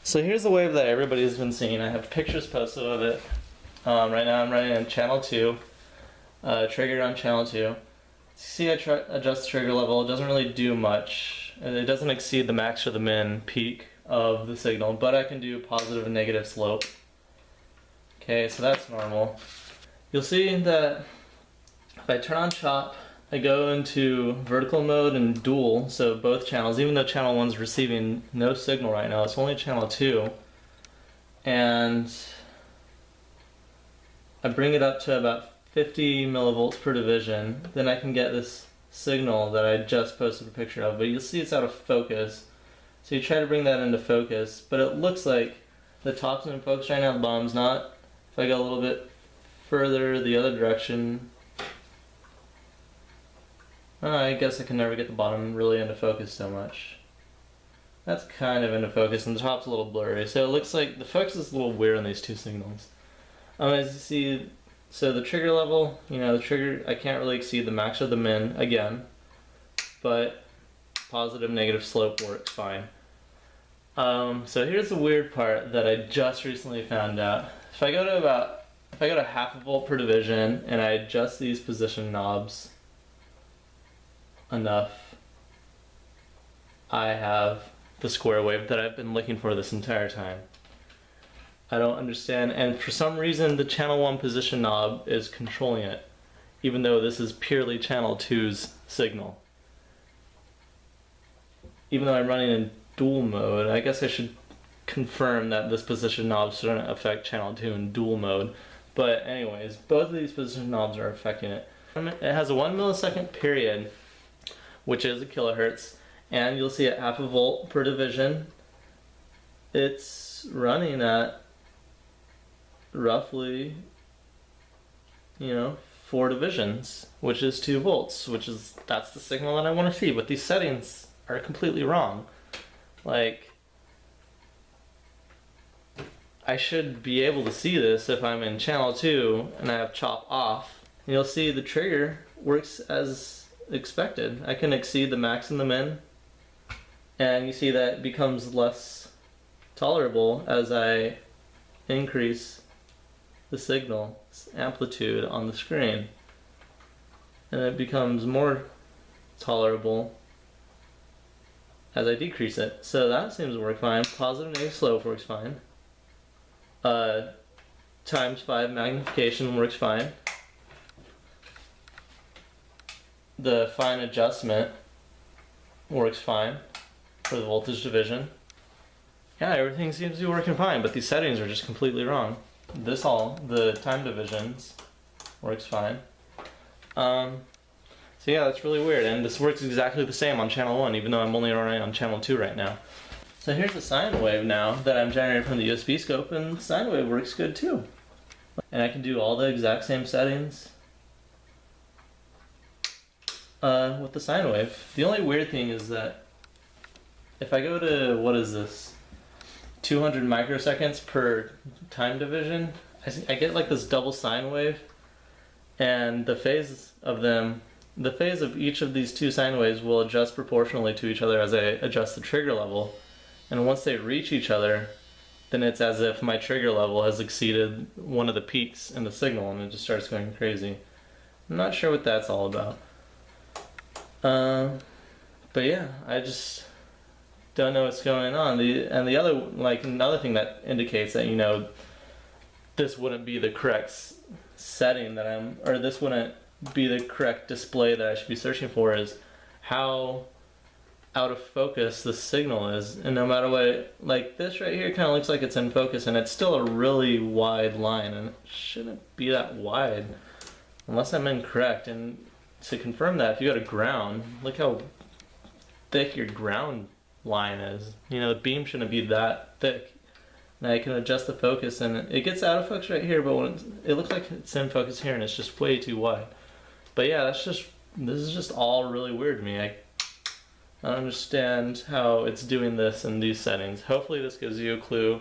So here's the wave that everybody's been seeing. I have pictures posted of it. Right now I'm running on channel 2, triggered on channel 2. See, I adjust the trigger level. It doesn't really do much. It doesn't exceed the max or the min peak of the signal, but I can do positive and negative slope. Okay, so that's normal. You'll see that if I turn on chop, I go into vertical mode and dual, so both channels, even though channel 1's receiving no signal right now, it's only channel 2. And I bring it up to about 50 millivolts per division, then I can get this signal that I just posted a picture of, but you'll see it's out of focus. So you try to bring that into focus, but it looks like the top's in focus right now, the bottom's not. If I go a little bit further the other direction, I guess I can never get the bottom really into focus so much. That's kind of into focus, and the top's a little blurry, so it looks like the focus is a little weird on these two signals. As you see, so the trigger level, the trigger, I can't really exceed the max or the min again, but positive, negative slope works fine. So here's the weird part that I just recently found out. If I go to half a volt per division and I adjust these position knobs enough, I have the square wave that I've been looking for this entire time. I don't understand, and for some reason the channel 1 position knob is controlling it, even though this is purely channel 2's signal. Even though I'm running in dual mode, I guess I should confirm that this position knob shouldn't affect channel 2 in dual mode. But anyways, both of these position knobs are affecting it. It has a 1 millisecond period, which is a kilohertz, and you'll see at half a volt per division, it's running at roughly, 4 divisions, which is 2 volts, that's the signal that I want to see, but these settings are completely wrong. Like, I should be able to see this if I'm in channel 2 and I have chop off. And you'll see the trigger works as expected. I can exceed the max and the min, and you see that it becomes less tolerable as I increase the signal amplitude on the screen, and it becomes more tolerable as I decrease it. So that seems to work fine. Positive, negative slope works fine. Times 5 magnification works fine. The fine adjustment works fine for the voltage division. Yeah, everything seems to be working fine, but these settings are just completely wrong. The time divisions works fine. So yeah, that's really weird, and this works exactly the same on channel 1, even though I'm only running on channel 2 right now. So here's the sine wave now that I'm generating from the USB scope, and the sine wave works good too. And I can do all the exact same settings with the sine wave. The only weird thing is that if I go to, what is this, 200 microseconds per time division, I get like this double sine wave, and the phase of each of these two sine waves will adjust proportionally to each other as I adjust the trigger level. And once they reach each other, then it's as if my trigger level has exceeded one of the peaks in the signal, and it just starts going crazy. I'm not sure what that's all about. But yeah, I just don't know what's going on. Another thing that indicates that, this wouldn't be the correct setting that this wouldn't be the correct display that I should be searching for, is how out of focus the signal is. And no matter what, like this right here kind of looks like it's in focus, and it's still a really wide line, and it shouldn't be that wide unless I'm incorrect. And to confirm that, if you go to ground, look how thick your ground line is. The beam shouldn't be that thick. Now I can adjust the focus, and it gets out of focus right here, but when it looks like it's in focus here, and it's just way too wide. But yeah, this is just all really weird to me. I don't understand how it's doing this in these settings. Hopefully this gives you a clue